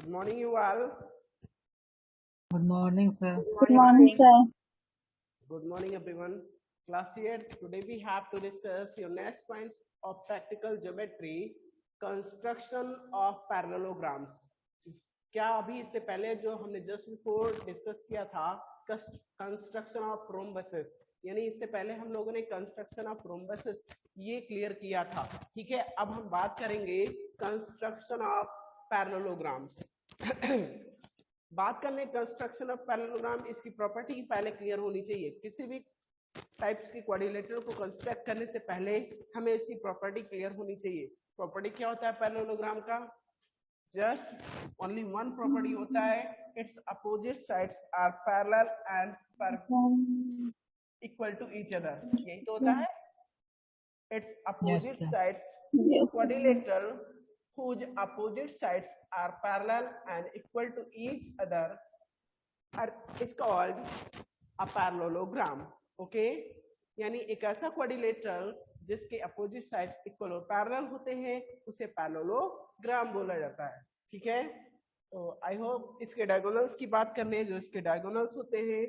Good morning, you all. Good morning, sir. Good morning, sir. Good morning, everyone. Class here. Today we have to discuss your next points of practical geometry, construction of parallelograms. क्या अभी इससे पहले जो हमने just before discuss किया था construction of rhombuses, यानी इससे पहले हम लोगों ने कंस्ट्रक्शन ऑफ रोम्बसेस ये क्लियर किया था. ठीक है, अब हम बात करेंगे कंस्ट्रक्शन ऑफ पैरेललोग्राम्स. बात करने कंस्ट्रक्शन ऑफ पैरेललोग्राम, इसकी प्रॉपर्टी पहले क्लियर होनी चाहिए. किसी भी टाइप्स की क्वाड्रिलेटरल को कंस्ट्रक्ट करने से पहले हमें इसकी प्रॉपर्टी क्लियर होनी चाहिए. प्रॉपर्टी क्या होता है पैरेललोग्राम का? जस्ट ओनली वन प्रॉपर्टी होता है, its opposite sides are parallel and equal to each other. यही तो होता है. Its opposite sides quadrilateral whose opposite sides are parallel and equal to each other is called a parallelogram. Okay, यानी एक ऐसा quadrilateral जिसके अपोजिट साइड्स इक्वल और parallel होते हैं उसे पैरेललोग्राम बोला जाता है. ठीक है, तो आई होप इसके डायगोनल्स की बात करने हैं. जो इसके डायगोनल्स होते हैं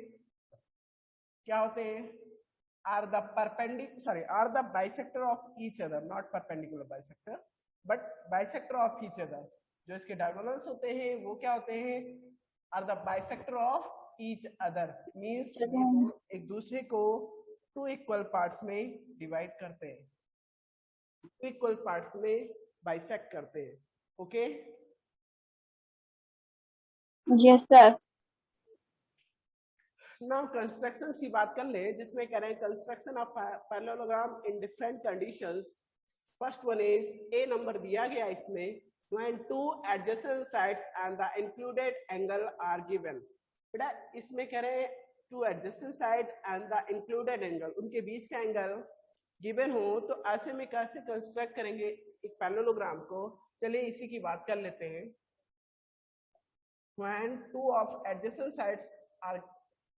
क्या होते हैं? Are the bisector of each other, not perpendicular bisector but bisector of each other. जो इसके डायगोनल्स होते हैं वो क्या होते हैं? Are the bisector of each other, means एक दूसरे को टू इक्वल पार्ट्स में डिवाइड करते हैं, टू इक्वल पार्ट्स में बाइसेक्ट करते हैं. Okay, yes sir. Now construction की बात कर ले, जिसमें कह रहे हैं construction of parallelogram in different conditions. First one is, A number दिया गया इसमें, when two adjacent sides and the included angle are given. बेटा इसमें कह रहे हैं two adjacent side and the included angle, उनके बीच का एंगल गिवन हो तो ऐसे में कैसे कंस्ट्रक्ट करेंगे एक पैरेललोग्राम को? चलिए इसी की बात कर लेते हैं. when two of adjacent sides are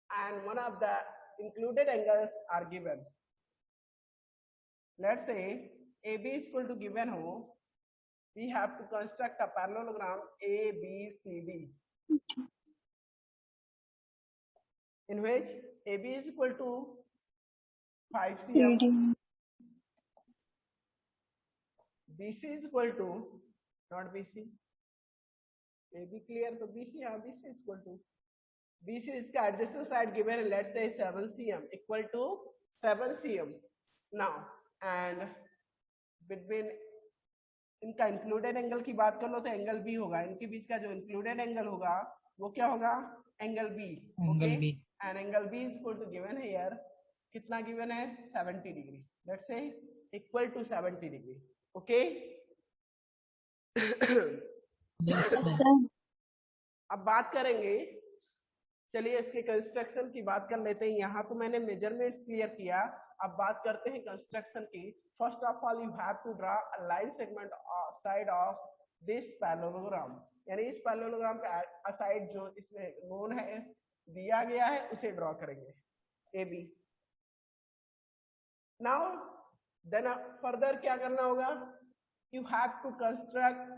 and one of the included angles are given, let's say AB is equal to given ho, we have to construct a parallelogram ABCD in which AB is equal to 5 cm, BC is equal to, not BC, AB clear, तो BC, हाँ BC is equal to, BC is का adjacent side given, let's say 7 cm equal to 7 cm. Now and between इनका included angle की बात कर लो तो angle B होगा. इनके बीच का जो इंक्लूडेड एंगल होगा वो क्या होगा? Angle B. Okay, and angle B is equal to given है यार, कितना गिवन है? 70 degree. Let's say equal to 70 degree. Okay, अब बात करेंगे, चलिए इसके कंस्ट्रक्शन की बात कर लेते हैं. यहाँ तो मैंने मेजरमेंट्स क्लियर किया, अब बात करते हैं कंस्ट्रक्शन की. First of all you have to draw a line segment side of this parallelogram, यानी इस पैरेललोग्राम का साइड जो इसमें नोन है दिया गया है उसे ड्रॉ करेंगे AB. नाउ देन फर्दर क्या करना होगा? You have to construct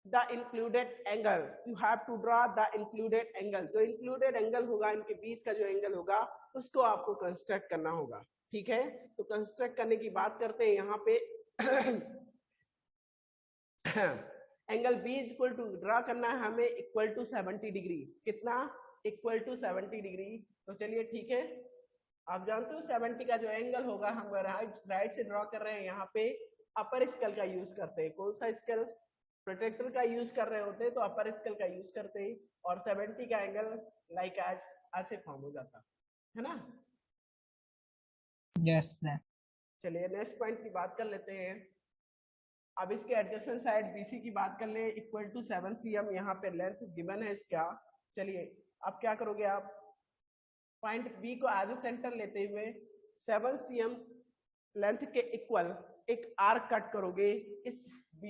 the included angle, you have to draw the included angle. जो included angle होगा, इनके बीच का जो एंगल होगा उसको आपको कंस्ट्रक्ट करना होगा. ठीक है, तो कंस्ट्रक्ट करने की बात करते हैं. यहाँ पे angle B equal to draw करना है हमें इक्वल टू 70 डिग्री. कितना? Equal to 70 degree. तो चलिए ठीक है, आप जानते हो 70 का जो एंगल होगा, हम राइट से ड्रॉ कर रहे हैं. यहाँ पे अपर स्केल का यूज करते हैं. कौन सा स्केल? प्रोटेक्टर का यूज कर रहे होते हैं तो अपर स्केल का यूज करते हैं, और 70 का एंगल लाइक एज ऐसे फॉर्म हो जाता है ना. Yes sir. चलिए नेक्स्ट पॉइंट की बात कर लेते हैं. अब इसके एडजेसेंट साइड BC की बात कर ले, इक्वल टू 7 cm. यहाँ पे लेंथ गिवन है इसका. चलिए अब क्या करोगे आप? पॉइंट B को एज ए सेंटर लेते हुए 7 cm लेंथ के इक्वल एक आर्क कट करोगे इस B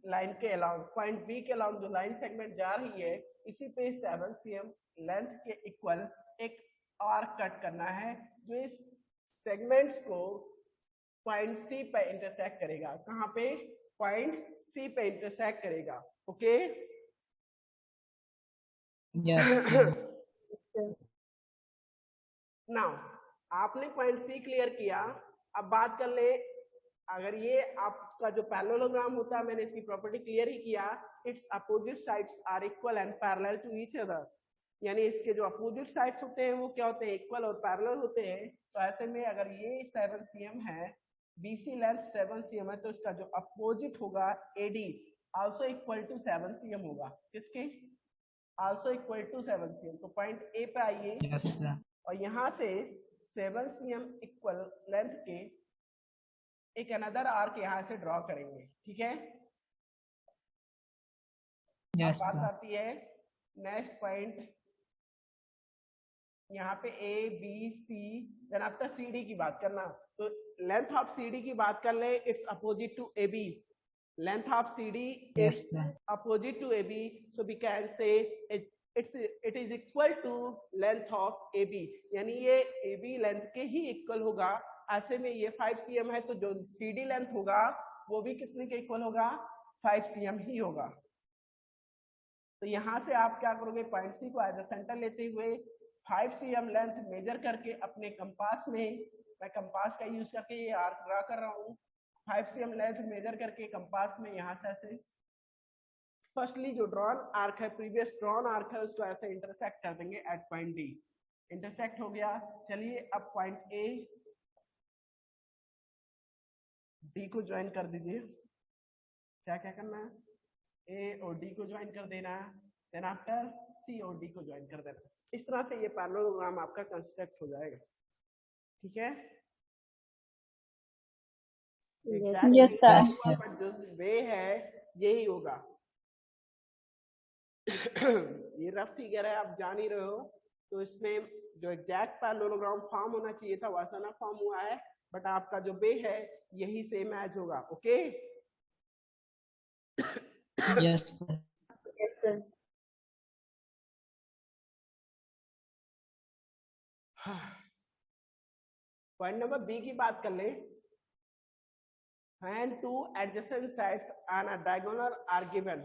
लाइन के अलाउंग. पॉइंट B के अलाउंग जो लाइन सेगमेंट जा रही है इसी पे 7 cm लेंथ के इक्वल एक आर्क कट करना है जो इस सेगमेंट्स को पॉइंट C पे इंटरसेक्ट करेगा. कहाँ पे? पॉइंट C पे इंटरसेक्ट करेगा. Okay, Yes, sir. नाउ आपने पॉइंट सी क्लियर किया। अब बात कर ले, अगर ये आपका जो पैरेललोग्राम होता है, मैंने इसकी प्रॉपर्टी क्लियर ही किया, its opposite sides are equal and parallel to each other, यानी इसके जो अपोजिट साइड्स होते हैं वो क्या होते हैं, इक्वल और पैरेलल होते हैं। तो ऐसे में अगर ये 7 cm है, BC लेंथ 7 cm है, तो इसका जो अपोजिट होगा AD also equal to 7 cm होगा। किसके? Also equal to 7 cm। तो पॉइंट ए पे आइए Yes, sir. और यहाँ से 7 cm इक्वल लेंथ के एक अनदर आर्क यहाँ से ड्रॉ करेंगे, ठीक है? Yes, अब बात sir. आती है नेक्स्ट पॉइंट, यहाँ पे A B C, then after C D की बात करना। तो लेंथ ऑफ सी डी की बात कर ले, its opposite to A B, length of C D Yes, is sir. Opposite to A B, so we can say it is equal to length of A B, यानी ये ए B length के ही equal होगा। ऐसे में ये 5 cm है, तो जो सी डी लेंथ होगा वो भी कितने के इक्वल होगा, 5 cm ही होगा। तो यहाँ से आप क्या करोगे, पॉइंट सी को एज अ सेंटर लेते हुए 5 cm लेंथ मेजर करके अपने कंपास में, मैं कंपास का यूज करके ये आर्क ड्रा कर रहा हूँ, 5 cm लेंथ मेजर करके कंपास में यहाँ से ऐसे फर्स्टली जो ड्रॉन आर्क है, प्रीवियस ड्रॉन आर्क है, उसको ऐसे इंटरसेक्ट कर देंगे एट पॉइंट डी। इंटरसेक्ट हो गया। चलिए अब पॉइंट ए डी को ज्वाइन कर दीजिए। क्या क्या करना है, ए और डी को ज्वाइन कर देना है, देन आफ्टर सी और डी को ज्वाइन कर देना। इस तरह से ये पैरेललोग्राम आपका कंस्ट्रक्ट हो जाएगा, ठीक है? Yes, sir. बट जो वे है यही होगा। ये रफ फिगर है, आप जान ही रहे हो। तो इसमें जो एग्जैक्ट पैरेललोग्राम फॉर्म होना चाहिए था वैसा ना फॉर्म हुआ है, बट आपका जो वे है यही से मैच होगा। Okay, Yes, sir. Yes, sir. Point number B की बात कर ले। When two adjacent sides on a diagonal are given,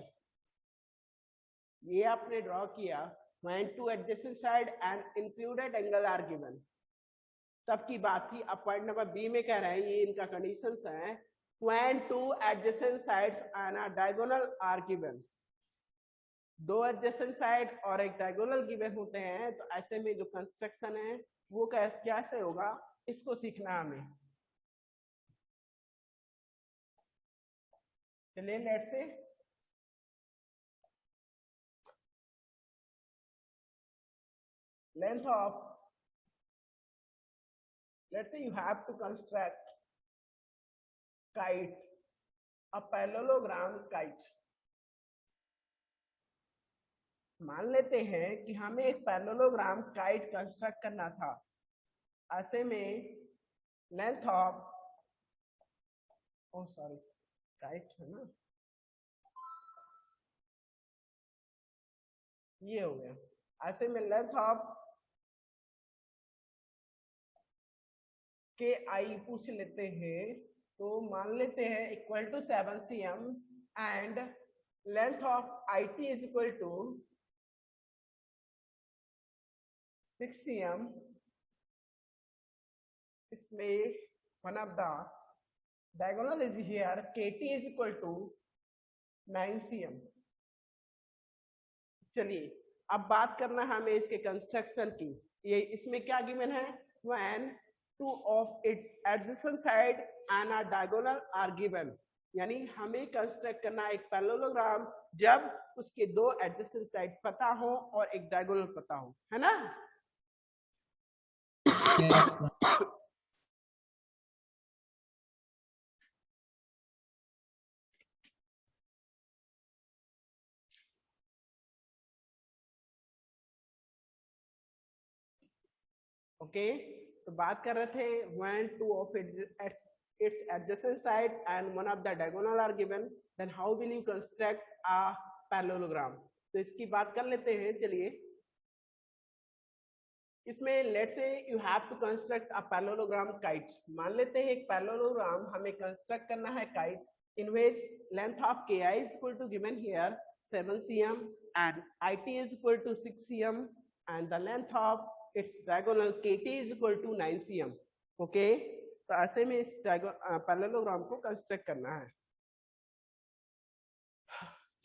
ये आपने ड्रॉ किया, when two adjacent side and included angle are given, तब की बात थी। अब पॉइंट नंबर बी में कह रहे हैं, ये इनका कंडीशंस हैं, when two adjacent sides on a diagonal are given, दो adjacent साइड और एक डायगोनल गिवन होते हैं, तो ऐसे में जो कंस्ट्रक्शन है वो कैसे होगा, इसको सीखना है हमें। चलिए let's say length of, let's say you have to construct kite, a parallelogram kite। मान लेते हैं कि हमें एक पैरेललोग्राम काइट कंस्ट्रक्ट करना था। ऐसे में length of, oh sorry kite है ना, ये हो गया। ऐसे में लेंथ ऑफ के आई पूछ लेते हैं, तो मान लेते हैं equal to 7 cm and length of I T is equal to 6 cm। इसमें one of the diagonal is here, KT is equal to 9 cm। चलिए अब बात करना है हमें इसके कंस्ट्रक्शन की। ये इसमें क्या गिवन है, when two of its adjacent side and a diagonal are given, यानी हमें कंस्ट्रक्ट करना एक पैरेललोग्राम जब उसके दो एडजेसेंट साइड पता हो और एक डायगोनल पता हो, है ना? Yes, sir. ओके, तो बात कर रहे थे when two of its adjacent side and one of the diagonal are given, then how will you construct a parallelogram? तो इसकी बात कर लेते हैं। चलिए इसमें let's say you have to construct a parallelogram kite। मान लेते हैं एक parallelogram हमें कंस्ट्रक्ट करना है kite, in which length of ki is equal to given here 7 cm and IT is equal to 6 cm and the length of its diagonal KT is equal to 9 cm. Okay, तो ऐसे में इस parallelogram को construct करना है.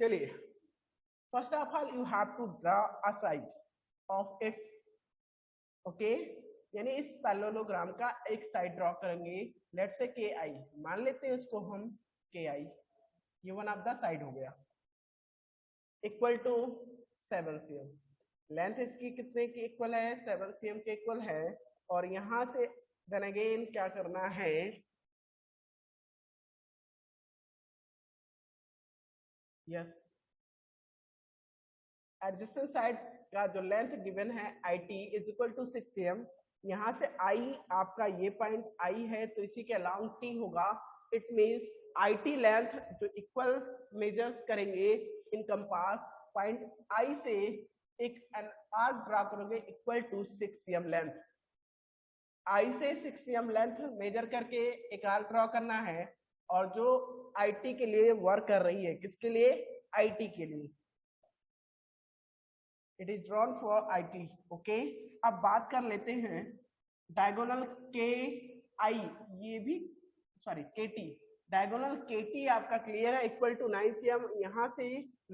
चलिए, first of all you have to draw a side of its. Okay, यानी इस पैरेललोग्राम का एक साइड ड्रॉ करेंगे. लेट्स से KI मान लेते हैं उसको हम KI. ये वन ऑफ द साइड हो गया. Equal to 7 cm. लेंथ इसकी कितने की इक्वल है? 7 cm के इक्वल है. और यहां से देन अगेन क्या करना है? यस, एडजेसेंट साइड का जो लेंथ गिवन है IT is equal to 6 cm. यहाँ से I आपका ये पॉइंट I है तो इसी के अलाउंग T होगा. इट मींस IT लेंथ जो इक्वल मेजर्स करेंगे इन कंपास पॉइंट I से एक आर्क ड्रा करोगे equal to 6 cm length. I से 6 cm लेंथ मेजर करके एक आर्क ड्रॉ करना है और जो IT के लिए वर्क कर रही है. किसके लिए? IT के लिए. It is drawn for IT. Okay, अब बात कर लेते हैं डायगोनल KI. ये भी सॉरी KT. डायगोनल KT आपका क्लियर है, इक्वल टू 9 cm. यहाँ से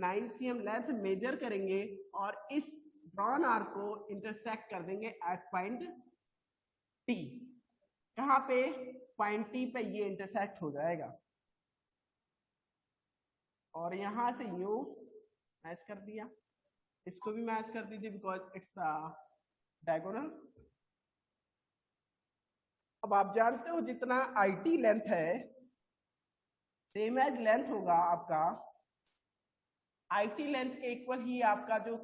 9 cm लेंथ मेजर करेंगे और इस ड्रॉन आर्क को इंटरसेक्ट कर देंगे एट पॉइंट T. कहाँ पे? पॉइंट T पे ये इंटरसेक्ट हो जाएगा और यहाँ से यू मैच कर दिया. इसको भी मैच कर दीजिए बिकॉज इट्स डायगोनल. अब आप जानते हो जितना IT लेंथ है सेम एज लेंथ होगा आपका IT लेंथ के इक्वल ही आपका जो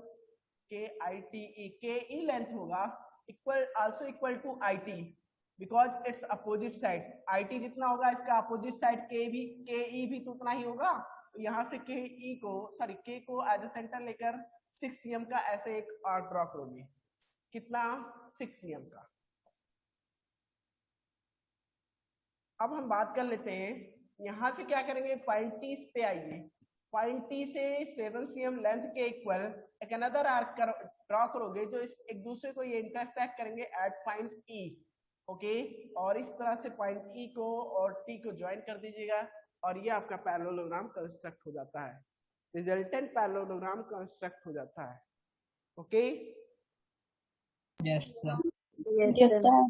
KE लेंथ होगा इक्वल also equal to IT because its opposite side. IT जितना होगा इसका अपोजिट साइड KE भी तो उतना ही होगा. तो यहाँ से KE को सॉरी K को एज ए सेंटर लेकर 6 cm का ऐसे एक आर्क ड्रॉ करोगे. कितना? 6 cm का. अब हम बात कर लेते हैं यहां से क्या करेंगे. पॉइंट T पे आइए. पॉइंट T से 7 cm लेंथ के इक्वल एक अनदर आर्क ड्रॉ करोगे जो एक दूसरे को ये इंटरसेक्ट करेंगे एट पॉइंट E. ओके, और इस तरह से पॉइंट E को और T को ज्वाइन कर दीजिएगा और ये आपका पैरेललोग्राम कंस्ट्रक्ट हो जाता है. रिजल्टेंट पैरेललोग्राम कंस्ट्रक्ट हो जाता है. Okay, Yes, sir. Yes, sir.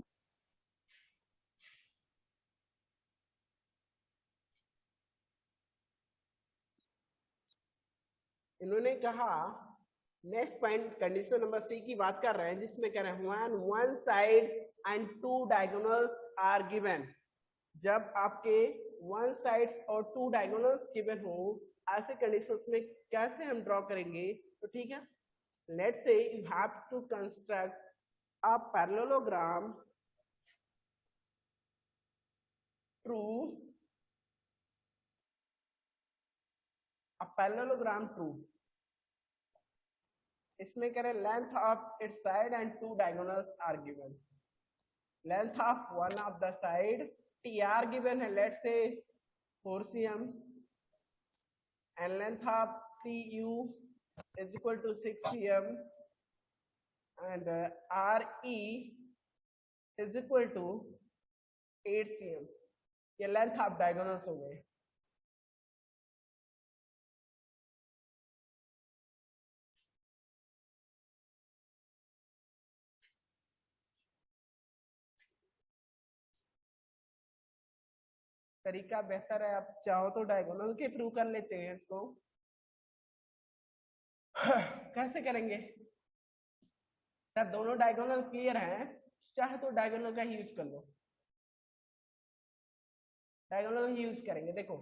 इन्होंने कहा next point condition number C की बात कर रहे हैं जिसमें कह रहे हैं when one side and two diagonals are given. जब आपके वन साइड्स और टू डायगोनल्स गिवन हो ऐसे कंडीशंस में कैसे हम ड्रॉ करेंगे. तो ठीक है, let's say you have to construct a parallelogram true a parallelogram true. इसमें करें length of its side and two diagonals are given. Length of one of the side TR given है let's say 4 cm and length of TU is equal to 6 cm and RE is equal to 8 cm. ये length of diagonals हो गए. तरीका बेहतर है, आप चाहो तो डायगोनल के थ्रू कर लेते हैं इसको. कैसे करेंगे सर? दोनों डायगोनल क्लियर हैं, चाहे तो डायगोनल का ही यूज कर लो. डायगोनल ही यूज करेंगे. देखो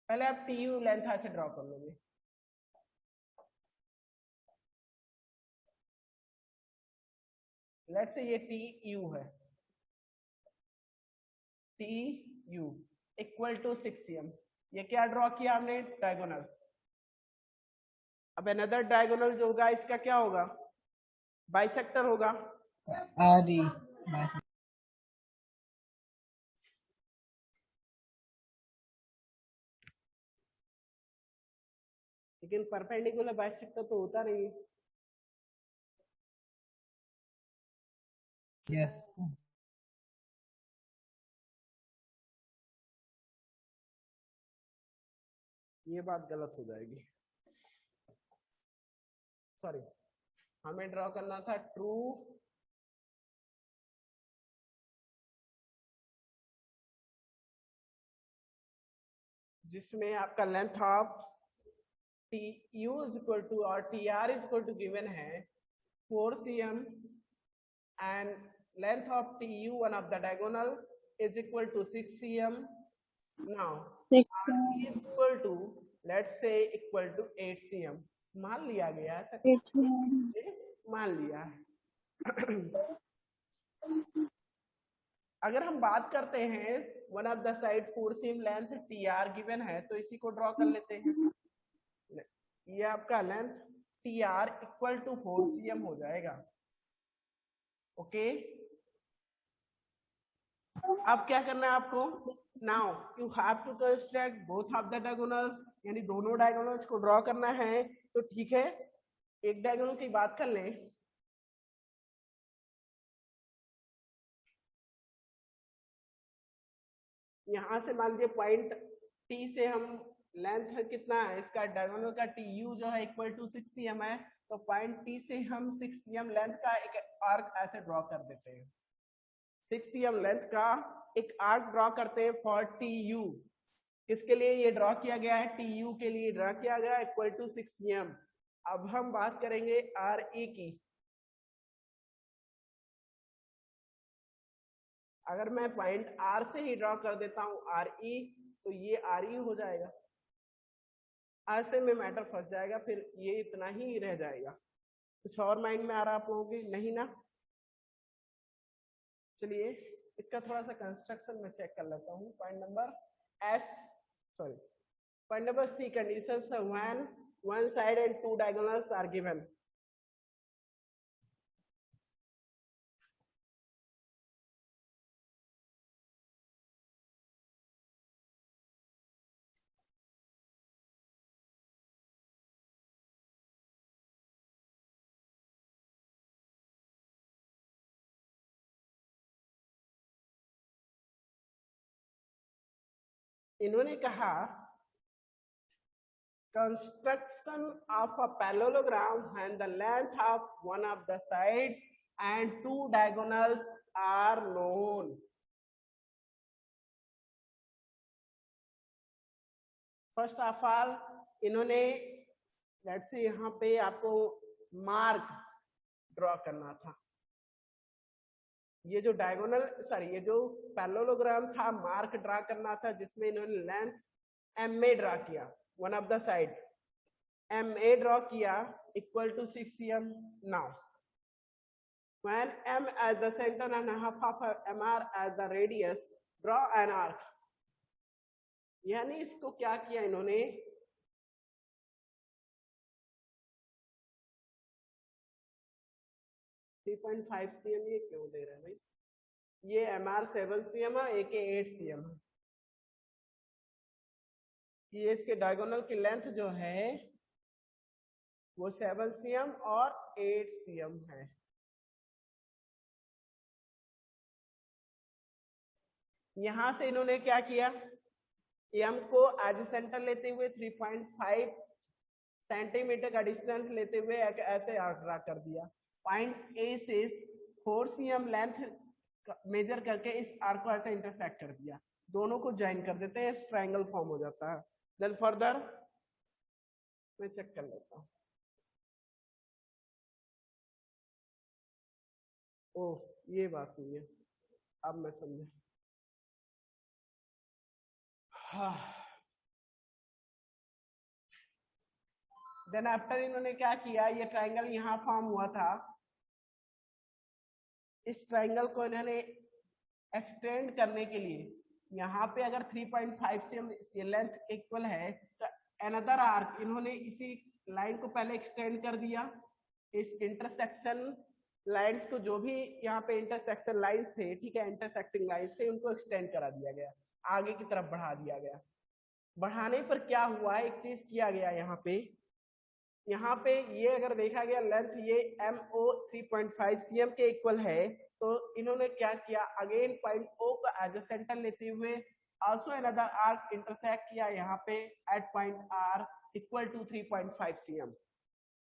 पहले आप TU लेंथ ऐसे ड्रॉ कर लोगे. लेट्स से ये TU है. TU equal to 6 cm. ये क्या ड्रॉ किया हमने? डायगोनल. अब अनदर डायगोनल जो होगा इसका क्या होगा? बाइसेक्टर होगा. RE. ठीक लेकिन परपेंडिकुलर बाइसेक्टर तो होता नहीं है। Yes. ये बात गलत हो जाएगी, सॉरी, हमें ड्रॉ करना था ट्रू जिसमें आपका length of T U is equal to और T R is equal to given है 4 cm and length of TU one of the diagonal is equal to 6 cm. Now 6 RT is equal to let's say equal to 8 cm. मान लिया गया है, मान लिया है। अगर हम बात करते हैं one of the side 4 cm length TR given है तो इसी को ड्रॉ कर लेते हैं। ये आपका length TR equal to 4 cm हो जाएगा। ओके, अब क्या करना है आपको, now you have to construct both of the diagonals, यानी दोनों डायगोनल्स को ड्रॉ करना है। तो ठीक है, एक डायगोनल की बात कर लें। यहां से मान लीजिए पॉइंट टी से हम लेंथ कितना है इसका डायगोनल का टी यू जो है इक्वल टू 6 cm है, तो पॉइंट टी से हम 6 cm लेंथ का एक आर्क ऐसे ड्रॉ कर देते हैं। 6 cm लेंथ का एक आर्क ड्रॉ करते हैं फॉर टी यू। किसके लिए ये ड्रॉ किया गया है, टी यू के लिए ड्रॉ किया गया इक्वल टू 6 cm। अब हम बात करेंगे आर ई की। अगर मैं पॉइंट आर से ही ड्रॉ कर देता हूं आर ई, तो ये आर ई हो जाएगा। ऐसे में मैटर फंस जाएगा, फिर ये इतना ही रह जाएगा। कुछ और माइंड में आ रहा आप लोगों की नहीं ना? चलिए इसका थोड़ा सा कंस्ट्रक्शन में चेक कर लेता हूँ। Point number point number C, conditions when one side and two diagonals are given. इन्होंने कहा construction of a parallelogram when the length of one of the sides and two diagonals are known. First of all इन्होंने let's say यहाँ पे आपको mark draw करना था। ये जो डायगोनल ये जो पैरेललोग्राम था मार्क ड्रॉ करना था, जिसमें इन्होंने लेंथ एम ए ड्रॉ किया, one of the side M A draw किया equal to 6 cm। Now when m as the center and half of mr as the radius, draw an arc। यानी इसको क्या किया इन्होंने, .5 cm ये क्यों दे रहे हैं भाई, ये mr 7 cm है, एक 8 cm है। ये इसके डायगोनल की लेंथ जो है वो 7 cm और 8 cm है। यहां से इन्होंने क्या किया, m को एज सेंटर लेते हुए 3.5 सेंटीमीटर का डिस्टेंस लेते हुए ऐसे आर्क ड्रा कर दिया। पॉइंट ए से 4 cm लेंथ मेजर करके इस आर्क को ऐसे इंटरसेक्ट कर दिया। दोनों को ज्वाइन कर देते हैं, ट्रायंगल फॉर्म हो जाता है। देन फर्दर मैं चेक कर लेता हूँ। ओह ये बात नहीं है, अब मैं समझा। देन आफ्टर इन्होंने क्या किया, ये ट्रायंगल यहाँ फॉर्म हुआ था, इस ट्रायंगल को इन्होंने एक्सटेंड करने के लिए यहाँ पे अगर 3.5 cm लेंथ इक्वल है तो अनदर आर्क इन्होंने इसी लाइन को पहले एक्सटेंड कर दिया। इस इंटरसेक्शन लाइंस को, जो भी यहाँ पे इंटरसेक्शन लाइंस थे, ठीक है, इंटरसेक्टिंग लाइंस थे, उनको एक्सटेंड करा दिया गया, आगे की तरफ बढ़ा दिया गया। बढ़ाने पर क्या हुआ, एक चीज किया गया यहाँ पे, यहाँ पे ये अगर देखा गया लेंथ ये MO 3.5 cm के इक्वल है, तो इन्होंने क्या किया, अगेन पॉइंट O का एज अ सेंटर लेते हुए आल्सो अनदर आर्क इंटरसेक्ट किया यहाँ पे at point R equal to 3.5 cm।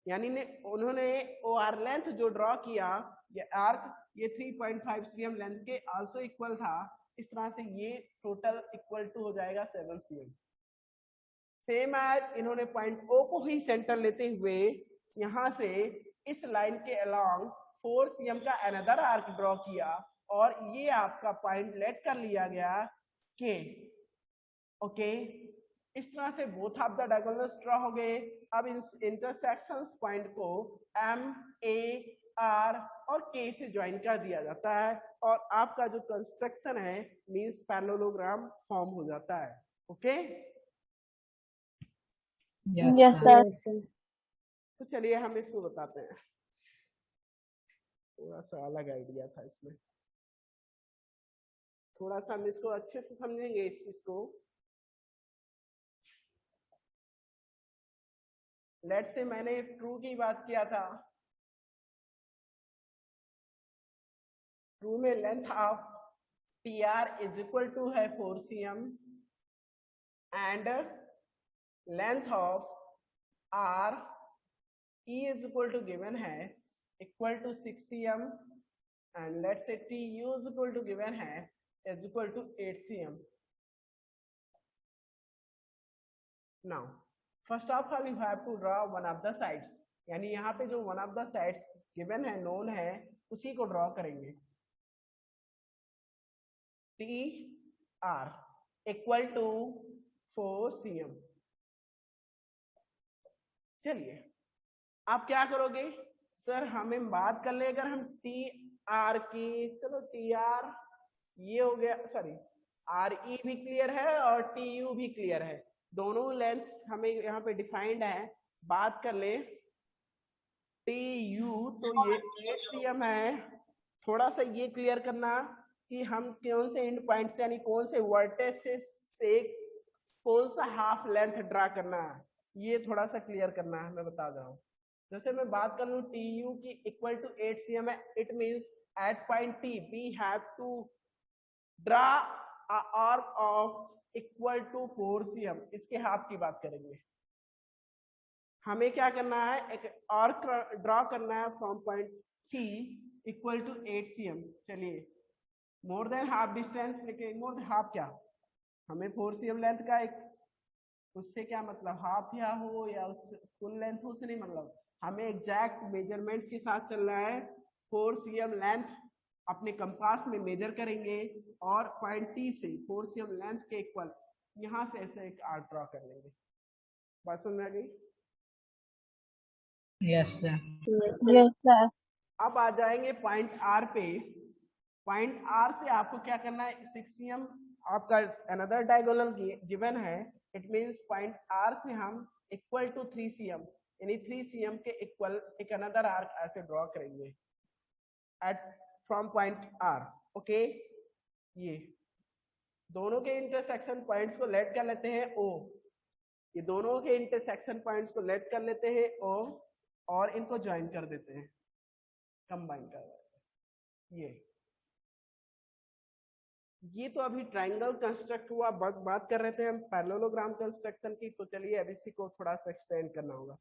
यानी उन्होंने OR लेंथ जो ड्रॉ किया, ये आर्क ये 3.5 cm लेंथ के आल्सो इक्वल था। इस तरह से ये टोटल इक्वल टू हो जाएगा 7 cm। सेम एज इन्होंने पॉइंट O को ही सेंटर लेते हुए यहां से इस लाइन के अलोंग 4 cm का अनदर आर्क ड्रॉ किया और ये आपका पॉइंट लेट कर लिया गया K। ओके, इस तरह से both of the diagonals draw हो गए। अब इन इंटरसेक्शंस पॉइंट को M, A, R और K से ज्वाइन कर दिया जाता है और आपका जो कंस्ट्रक्शन है मींस पैरेललोग्राम फॉर्म हो जाता है। Okay Yes, Yes, sir. sir. तो चलिए हम इसको बताते हैं, थोड़ा सा अलग आइडिया था इसमें, थोड़ा सा हम इसको अच्छे से समझेंगे इस चीज को। लेट्स से मैंने ट्रू की बात किया था, ट्रू में length of TR is equal to है 4 cm and length of R E is equal to given है equal to 6 cm and let's say TU is equal to given है is equal to 8 cm. Now first of all you have to draw one of the sides, यानी यहाँ पे जो one of the sides given है known है उसी को draw करेंगे। TR equal to 4 cm। चलिए आप क्या करोगे सर, हमें बात कर ले अगर हम TR की, चलो TR ये हो गया, सॉरी RE भी क्लियर है और TU भी क्लियर है, दोनों लेंथ्स हमें यहाँ पे डिफाइंड है। बात कर ले TU तो ये 8 cm है। थोड़ा सा ये क्लियर करना कि हम कौन से एंड पॉइंट से यानी कौन से वर्टेक्स से कौन सा हाफ लेंथ ड्रा करना है, ये थोड़ा सा क्लियर करना है, मैं बता रहा हूँ। जैसे मैं बात कर लूं TU की इक्वल टू 8 cm है, it means at point T we have to draw a arc of equal to 4 cm। इसके हाफ की बात करेंगे, हमें क्या करना है, एक आर्क ड्रॉ करना है from point T equal to 8 cm। चलिए मोर देन हाफ डिस्टेंस लेके, मोर देन हाफ क्या, हमें 4 cm लेंथ का एक, उससे क्या मतलब हाफ या हो या फुल लेंथ हो, उससे नहीं मतलब, हमें एग्जैक्ट मेजरमेंट्स के साथ चल रहा है। 4 cm लेंथ अपने कंपास में मेजर करेंगे और पॉइंट T से 4 cm लेंथ के इक्वल यहां से ऐसे एक आर्क ड्रॉ कर लेंगे। बात समझ में आ गई? Yes, sir. Yes, sir. अब आ जाएंगे पॉइंट R पे। पॉइंट R से आपको क्या करना है, 6 cm आपका अनदर डायगोनल गिवन है, इट मींस पॉइंट R से हम इक्वल टू 3 cm यानी 3 cm के इक्वल एक अनदर आर्क ऐसे ड्रॉ करेंगे at from point R। Okay, ये दोनों के इंटरसेक्शन पॉइंट्स को लेट कर लेते हैं O, ये दोनों के इंटरसेक्शन पॉइंट्स को लेट कर लेते हैं O और इनको ज्वाइन कर देते हैं, कंबाइन कर देते हैं। ये तो अभी ट्रायंगल कंस्ट्रक्ट हुआ, बात कर रहे थे हम पैरेललोग्राम कंस्ट्रक्शन की, तो चलिए अब इसी को थोड़ा सा एक्सटेंड करना होगा।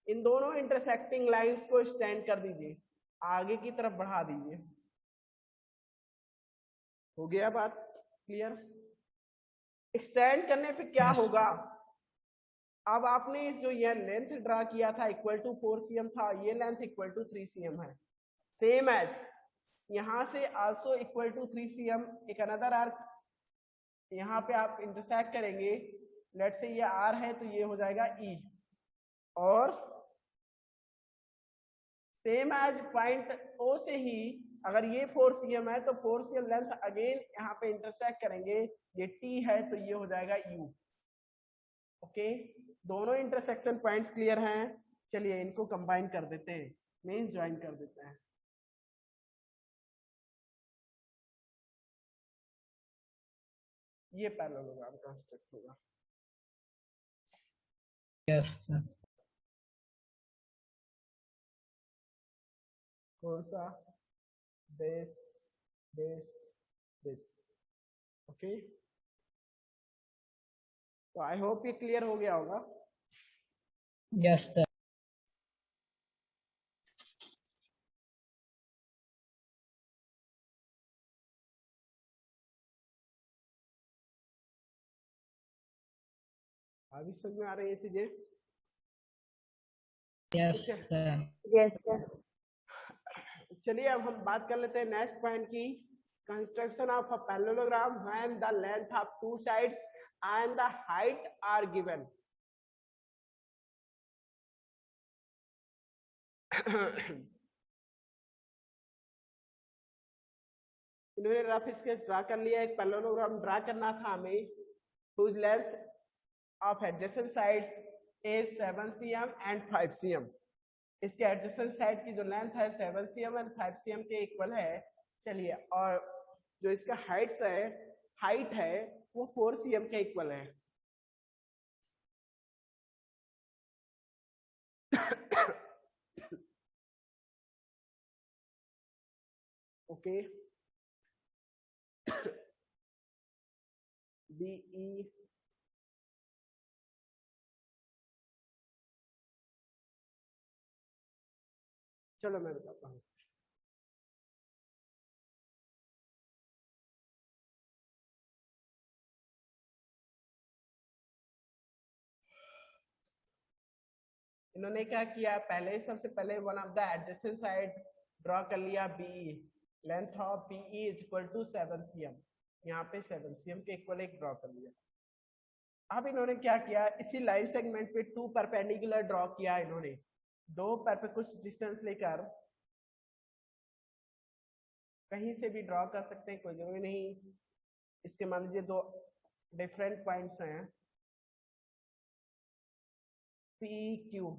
इन दोनों इंटरसेक्टिंग लाइंस को एक्सटेंड कर दीजिए, आगे की तरफ बढ़ा दीजिए। हो गया बात क्लियर? एक्सटेंड करने पे क्या Yes. होगा, अब आपने इस जो ये लेंथ ड्रा किया था इक्वल टू 4 cm था, ये लेंथ इक्वल टू 3 cm है, सेम एज यहां से आल्सो इक्वल टू 3 cm एक अनदर आर्क यहाँ पे आप इंटरसेक्ट करेंगे। लेट्स से ये R है तो ये हो जाएगा E, और सेम एज पॉइंट O से ही अगर ये 4 cm है तो 4 cm लेंथ अगेन यहाँ पे इंटरसेक्ट करेंगे, ये T है तो ये हो जाएगा U। ओके, दोनों इंटरसेक्शन पॉइंट्स क्लियर हैं। चलिए इनको कंबाइन कर देते हैं, मींस ज्वाइन कर देते हैं। ये पैरेललोग्राम कंस्ट्रक्ट होगा। Yes, sir. सा दिस ओके। तो आई होप ये क्लियर हो गया होगा। Yes, sir. अभी समझ में आ रही है चीजें? Yes, ठीक है, sir. Yes, sir. चलिए अब हम बात कर लेते हैं नेक्स्ट पॉइंट की। Construction of a parallelogram when the length of two sides and the height are given. इन्होंने रफ स्केच ड्रा कर लिया। एक पैरेललोग्राम ड्रा करना था हमें, whose length of adjacent sides is 7 cm and 5 cm। इसके adjacent side की जो लेंथ है 7 cm और 5 cm के इक्वल है। चलिए, और जो इसका हाइट है वो 4 cm के इक्वल है। ओके, BE चलो मैं बताता हूँ। इन्होंने क्या किया, पहले सबसे पहले one of the adjacent side draw कर लिया BE। Length of BE is equal to 7 cm। यहाँ पे 7 cm के इक्वल एक ड्रॉ कर लिया। अब इन्होंने क्या किया, इसी लाइन सेगमेंट पे 2 परपेंडिकुलर ड्रॉ किया इन्होंने। दो पर पे कुछ डिस्टेंस लेकर कहीं से भी ड्रॉ कर सकते हैं, कोई जरूरी नहीं। इसके मान लीजिए दो डिफरेंट पॉइंट्स हैं PQ।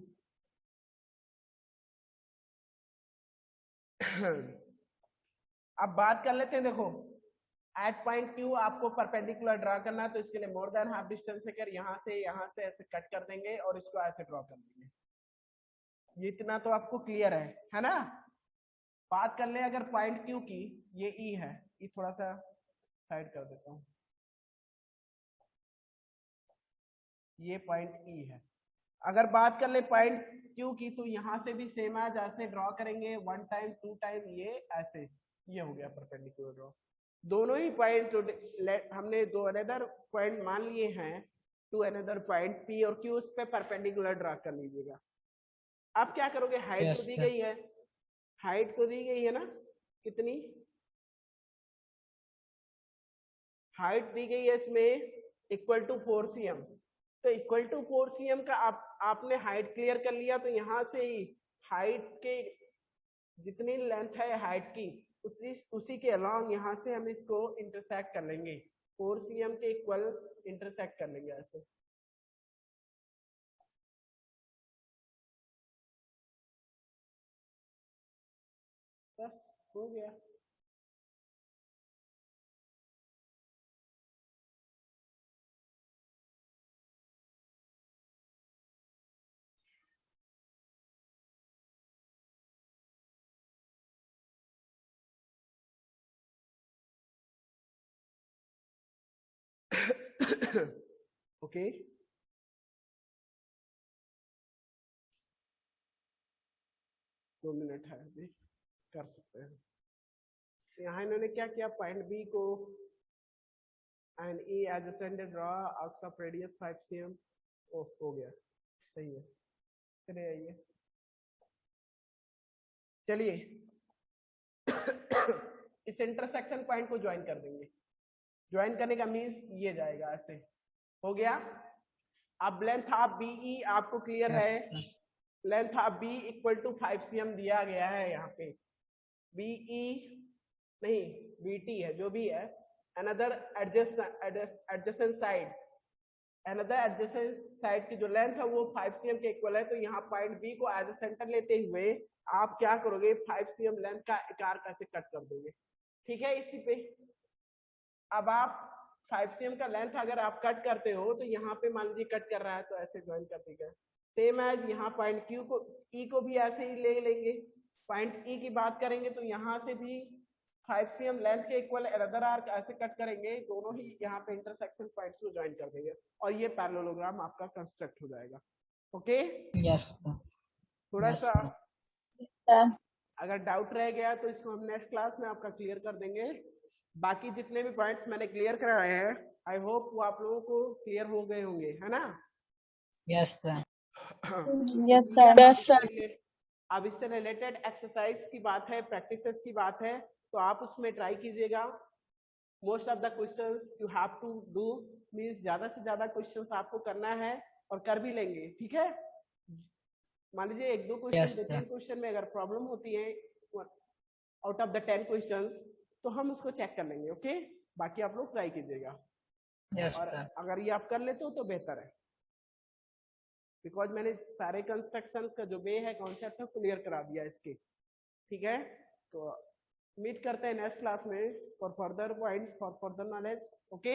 अब बात कर लेते हैं, देखो एट पॉइंट Q आपको परपेंडिकुलर ड्रा करना है, तो इसके लिए मोर देन हाफ डिस्टेंस लेकर यहाँ से ऐसे कट कर देंगे और इसको ऐसे ड्रॉ कर देंगे। ये इतना तो आपको क्लियर है ना। बात कर ले अगर पॉइंट Q की, ये E है, ये थोड़ा सा साइड कर देता हूँ, ये पॉइंट E है। अगर बात कर ले पॉइंट Q की, तो यहाँ से भी सेम है, जैसे ड्रॉ करेंगे 1 टाइम 2 टाइम, ये ऐसे, ये हो गया परपेंडिकुलर ड्रॉ। दोनों ही पॉइंट हमने दो अनदर पॉइंट मान लिए हैं, टू अनदर पॉइंट P और Q, उस पे परपेंडिकुलर ड्रॉ कर लीजिएगा। आप क्या करोगे, हाइट Yes, तो दी sir. गई है, हाइट तो दी गई है ना, कितनी हाइट दी गई है इसमें, इक्वल टू 4 cm। तो इक्वल टू 4 cm का आपने हाइट क्लियर कर लिया, तो यहाँ से ही हाइट के जितनी लेंथ है हाइट की, उसी के अलॉन्ग यहाँ से हम इसको इंटरसेक्ट कर लेंगे, 4 cm के इक्वल इंटरसेक्ट कर लेंगे ऐसे। बस हो गया। ओके, दो मिनट है अभी, कर सकते हैं। यहाँ इन्होंने क्या किया, पॉइंट बी को and E as ascended draw arcs of radius 5 cm। ओ हो गया, सही है। चलिए आइए, चलिए इस इंटरसेक्शन पॉइंट को ज्वाइन कर देंगे। ज्वाइन करने का मीन्स ये जाएगा ऐसे, हो गया। अब लेंथ ऑफ BE आपको क्लियर Yes, है, sir. Length of B equal to 5 cm दिया गया है यहाँ पे। BE नहीं, BT है, जो भी है, another adjacent side, another adjacent side की जो लेंथ है वो 5 cm के इक्वल है। तो यहाँ पॉइंट B को एज ए सेंटर लेते हुए आप क्या करोगे, 5 cm लेंथ का एक आर्क ऐसे कट कर दोगे, ठीक है। इसी पे अब आप 5 cm का लेंथ अगर आप कट करते हो, तो यहाँ पे मान लीजिए कट कर रहा है, तो ऐसे ज्वाइन कर देगा। सेम एज यहाँ पॉइंट Q को, E को भी ऐसे ही ले लेंगे, पॉइंट ई की बात करेंगे तो यहाँ से भी 5 cm लेंथ के इक्वल अदर आर्क ऐसे कट करेंगे, दोनों ही यहाँ पे इंटरसेक्शन पॉइंट्स को ज्वाइन कर देंगे और ये पैरेललोग्राम आपका कंस्ट्रक्ट हो जाएगा। Okay, Yes, sir. थोड़ा Yes, सा sir. sir. अगर डाउट रह गया तो इसको हम नेक्स्ट क्लास में आपका क्लियर कर देंगे। बाकी जितने भी पॉइंट्स मैंने क्लियर कराए हैं, आई होप वो आप लोगों को क्लियर हो गए होंगे, है ना? Yes, sir. Yes, sir. Yes, sir. अब इससे रिलेटेड एक्सरसाइज की बात है, प्रैक्टिसेस की बात है, तो आप उसमें ट्राई कीजिएगा। Most of the questions you have to do, means ज्यादा से ज्यादा क्वेश्चंस आपको करना है और कर भी लेंगे, ठीक है? मान लीजिए 1-2 क्वेश्चन, Yes, 2-3 क्वेश्चन में अगर प्रॉब्लम होती है आउट ऑफ द 10 क्वेश्चंस, तो हम उसको चेक कर लेंगे। ओके, बाकी आप लोग ट्राई कीजिएगा। Yes, और sir. अगर ये आप कर लेते हो तो बेहतर है, बिकॉज मैंने सारे कंस्ट्रक्शन का जो वे है, कॉन्सेप्ट है, क्लियर करा दिया इसके, ठीक है? तो मीट करते हैं नेक्स्ट क्लास में for further points, for further knowledge. Okay.